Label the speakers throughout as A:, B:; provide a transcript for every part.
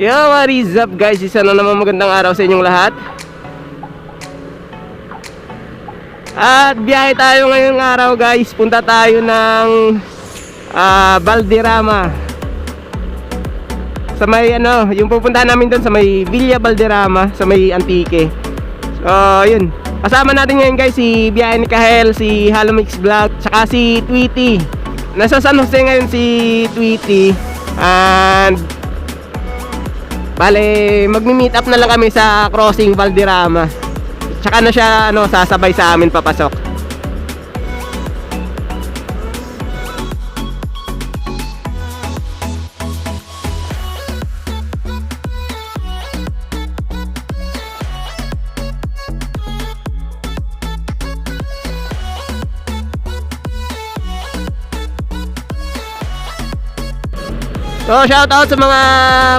A: Yo, what is up guys? Isa na naman magandang araw sa inyong lahat. At biyahe tayo ngayong araw guys. Punta tayo ng Valderrama. Sa may yung pupuntahan namin doon sa may Villa Valderrama, sa may Antique. So, yun. Kasama natin ngayon guys si Biyahe ni Kahel, si Halomix Vlog, tsaka si Tweety. Nasa San Jose ngayon si Tweety. And bale, magmi-meet up na lang kami sa crossing Valderrama. Tsaka na siya sasabay sa amin papasok. So shoutout sa mga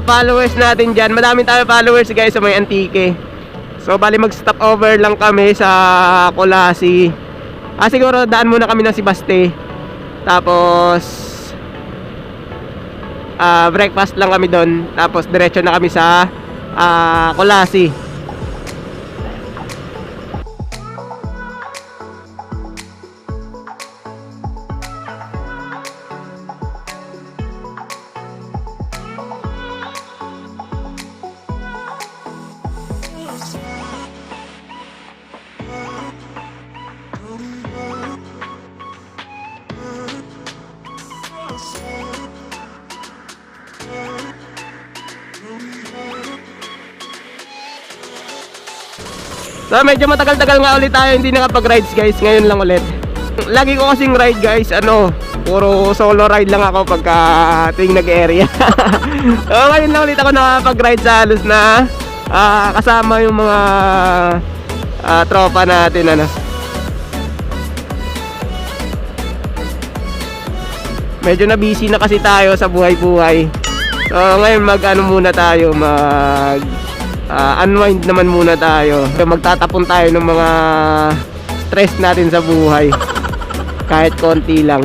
A: followers natin dyan. Madaming tayo followers guys sa may Antique. So bali mag stop over lang kami sa Colasi. Siguro daan muna kami ng Sibaste. Tapos breakfast lang kami doon. Tapos diretso na kami sa Colasi. So medyo matagal-tagal nga ulit tayo hindi nakapag-rides guys. Ngayon lang ulit. Lagi ko kasing ride guys, puro solo ride lang ako pagka tuwing nag-area. So ngayon lang ulit ako nakapag-ride sa halos na kasama yung mga tropa natin Medyo na busy na kasi tayo sa buhay-buhay. So ngayon muna tayo, unwind naman muna tayo. Magtatapon tayo ng mga stress natin sa buhay. Kahit konti lang.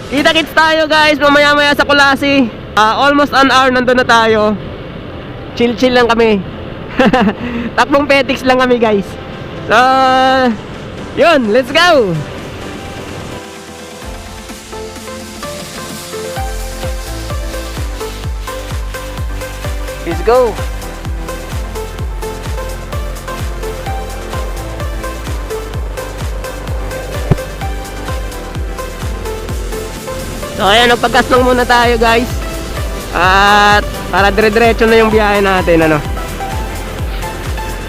A: Kita-kits tayo guys mamaya-maya sa Colasi. Almost an hour nandun na tayo. Chill-chill lang kami. Takbong petiks lang kami guys. So yun, let's go. Let's go. So ayan, nagpag-gas lang muna tayo guys. At para dire-diretso na yung biyahe natin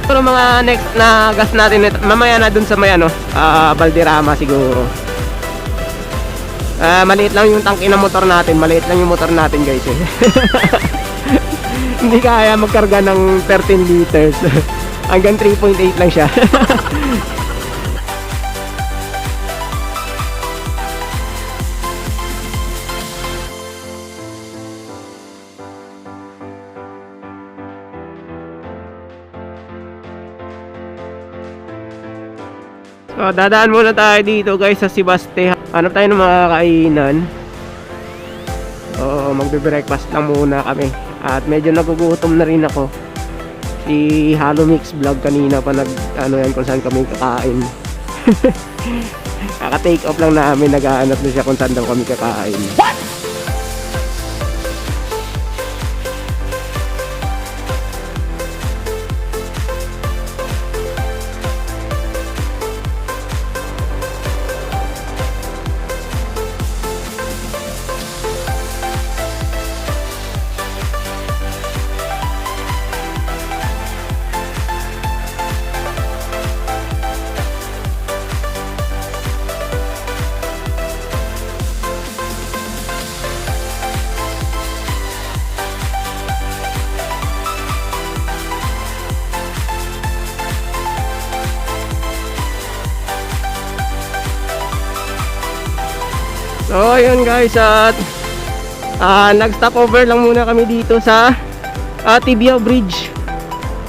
A: Pero mga next na gas natin mamaya na dun sa may Valderrama siguro. Maliit lang yung tangke ng motor natin. Maliit lang yung motor natin guys Hindi kaya magkarga ng 13 liters. Hanggang 3.8 lang siya. So, dadaan muna tayo dito guys sa Sibaste. Hanap tayo ng mga kainan. Oo, magbe-breakfast lang muna kami. At medyo nagugutom na rin ako. Si Halomix Vlog kanina pa yan kung saan kami kakain. Kaka-take off lang namin, naghahanap na siya kung saan daw kami kakain. What? So ayun guys, at nag-stop over lang muna kami dito sa Tibia Bridge.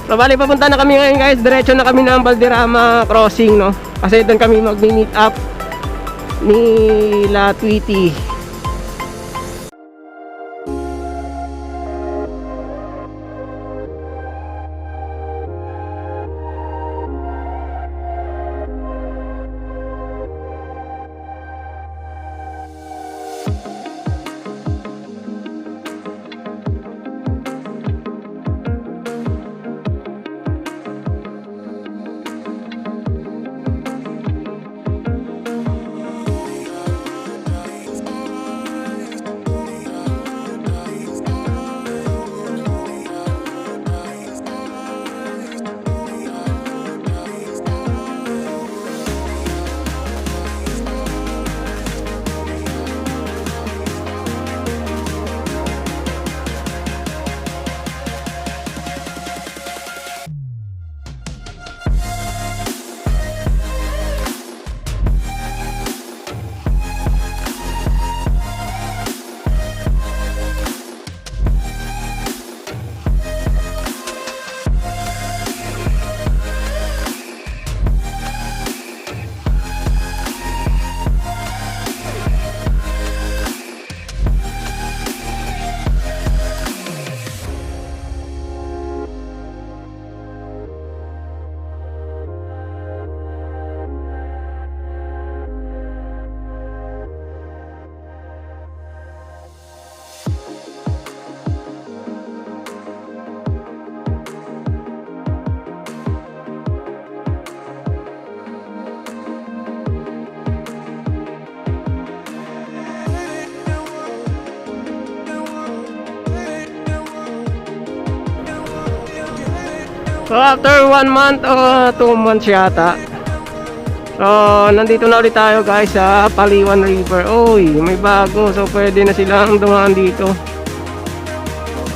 A: So bali papunta na kami ngayon guys, diretso na kami ng Valderrama crossing, no? Kasi doon kami mag-meet up ni La Tweety. So after 1 month o 2 months yata, so nandito na ulit tayo guys sa Paliwan River. Uy, may bago, so pwede na silang dumaan dito.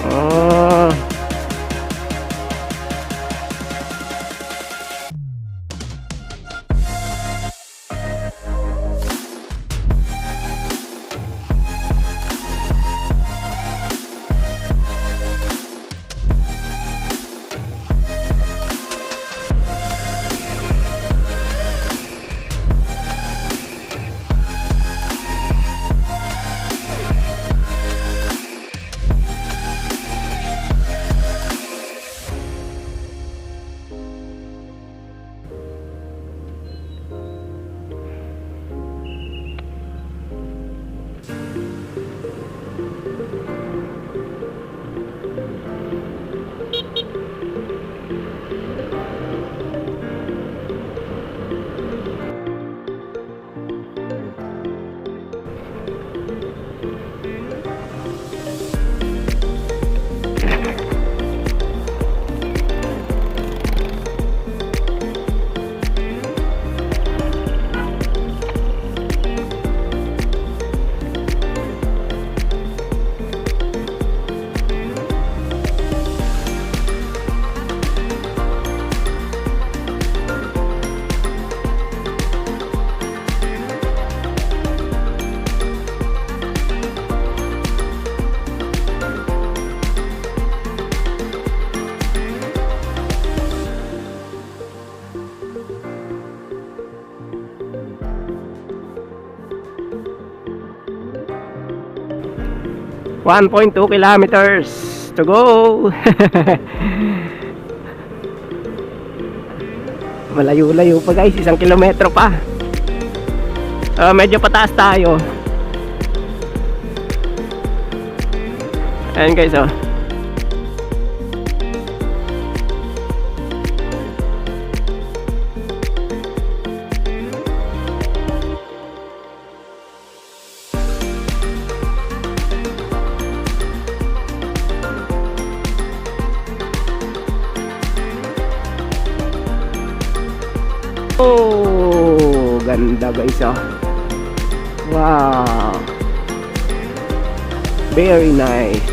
A: Oh. .2 kilometers to go. Malayo-layo pa guys, 1 kilometro pa. Medyo pataas tayo. Ayan guys, oh. Oh, ganda guys, oh. Wow, very nice.